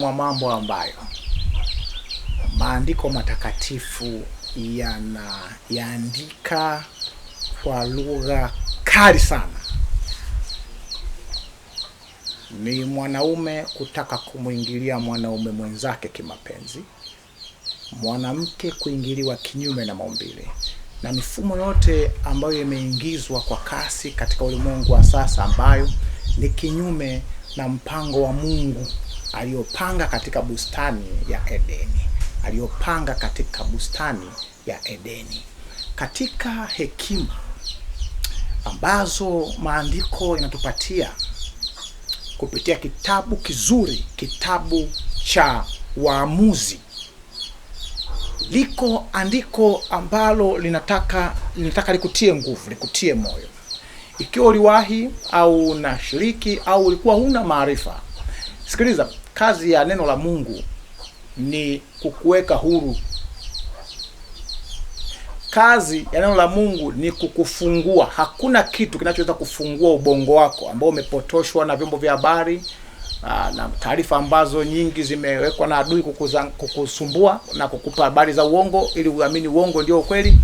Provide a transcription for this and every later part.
Mwa mambo ambayo maandiko matakatifu yaandika kwa lugha kali sana ni mwanaume kutaka kumuingilia mwanaume mwenzake kimapenzi, mwanamke kuingiliwa kinyume na maumbile, na mifumo yote ambayo imeingizwa kwa kasi katika ulimwengu wa sasa, ambayo ni kinyume na mpango wa Mungu aliyopanga katika bustani ya Edeni, aliyopanga katika bustani ya Edeni. Katika hekima ambazo maandiko yanatupatia kupitia kitabu kizuri, kitabu cha Waamuzi, liko andiko ambalo linataka likutie nguvu, likutie moyo. Ikiwa uliwahi au unashiriki au ulikuwa huna maarifa, sikiliza, kazi ya neno la Mungu ni kukuweka huru. Kazi ya neno la Mungu ni kukufungua. Hakuna kitu kinachoweza kufungua ubongo wako ambao umepotoshwa na vyombo vya habari na taarifa ambazo nyingi zimewekwa na adui kukusumbua na kukupa habari za uongo ili uamini uongo ndio ukweli,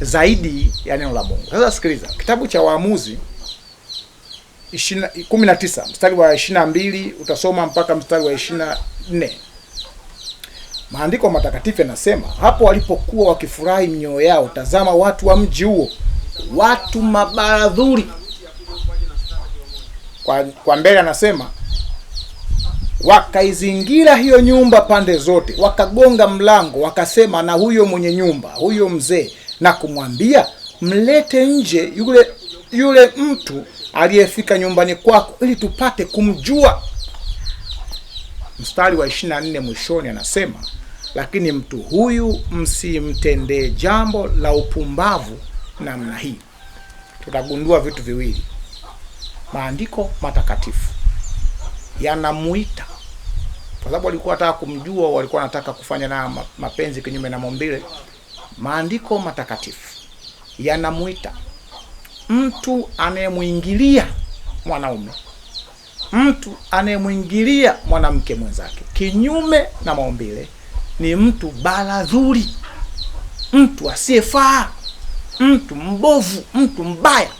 zaidi ya neno la Mungu. Sasa sikiliza, kitabu cha Waamuzi 19 mstari wa 22 utasoma mpaka mstari wa 24. Maandiko matakatifu yanasema, hapo walipokuwa wakifurahi mioyo yao, tazama watu wa mji huo, watu mabaradhuri. Kwa mbele anasema, wakaizingira hiyo nyumba pande zote, wakagonga mlango, wakasema na huyo mwenye nyumba, huyo mzee, na kumwambia, mlete nje yule mtu aliyefika nyumbani kwako ili tupate kumjua. Mstari wa 24 mwishoni anasema, lakini mtu huyu msimtendee jambo la upumbavu namna hii. Tutagundua vitu viwili. Maandiko matakatifu yanamuita, kwa sababu walikuwa wanataka kumjua, walikuwa wanataka kufanya na mapenzi kinyume na maumbile. Maandiko matakatifu yanamuita mtu anayemuingilia mwanaume, mtu anayemuingilia mwanamke mwenzake kinyume na maumbile, ni mtu baradhuri, mtu asiyefaa, mtu mbovu, mtu mbaya.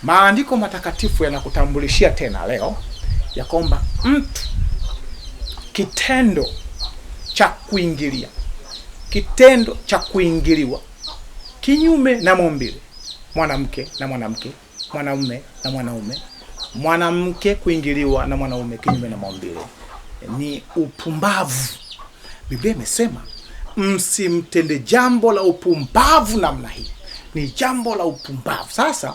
Maandiko matakatifu yanakutambulishia tena leo ya kwamba mtu, kitendo cha kuingilia, kitendo cha kuingiliwa kinyume na maumbile, mwanamke na mwanamke, mwanaume na mwanaume, mwanamke kuingiliwa na mwanaume kinyume na maumbile, ni upumbavu. Biblia imesema msimtende jambo la upumbavu namna hii. Ni jambo la upumbavu. Sasa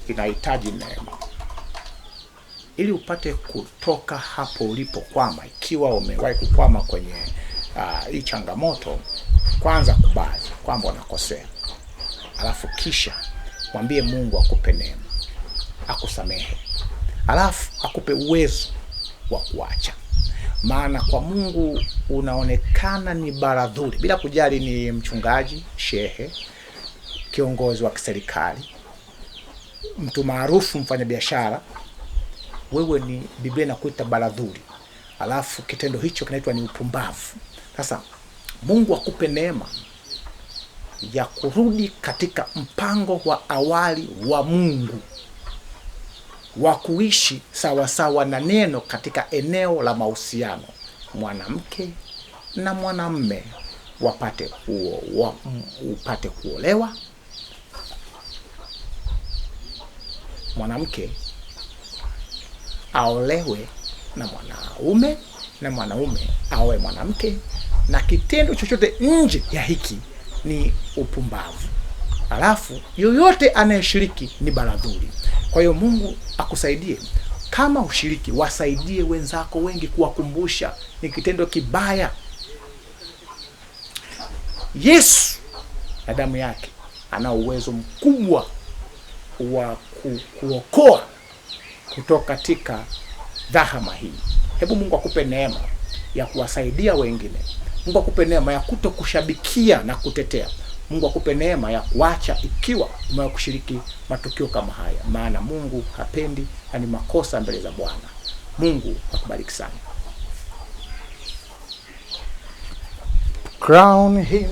inahitaji neema ili upate kutoka hapo ulipokwama. Ikiwa umewahi kukwama kwenye hii changamoto, kwanza kubali kwamba unakosea, alafu kisha mwambie Mungu akupe neema, akusamehe, alafu akupe uwezo wa kuacha. Maana kwa Mungu unaonekana ni baradhuri, bila kujali ni mchungaji, shehe, kiongozi wa kiserikali, mtu maarufu, mfanyabiashara, wewe ni, Biblia inakuita baradhuri, alafu kitendo hicho kinaitwa ni upumbavu. Sasa Mungu akupe neema ya kurudi katika mpango wa awali wa Mungu wa kuishi sawa sawa na neno katika eneo la mahusiano. Mwanamke na mwanamume upate kuolewa, mwanamke aolewe na mwanaume, na mwanaume aoe mwanamke, na kitendo chochote nje ya hiki ni upumbavu. Alafu yoyote anayeshiriki ni baradhuri. Kwa hiyo Mungu akusaidie, kama ushiriki, wasaidie wenzako wengi kuwakumbusha ni kitendo kibaya. Yesu na damu yake ana uwezo mkubwa wa kuokoa kutoka katika dhahama hii. Hebu Mungu akupe neema ya kuwasaidia wengine. Mungu akupe neema ya kutokushabikia na kutetea. Mungu akupe neema ya kuacha ikiwa umewahi kushiriki matukio kama haya, maana Mungu hapendi, ni makosa mbele za Bwana. Mungu akubariki sana. Crown him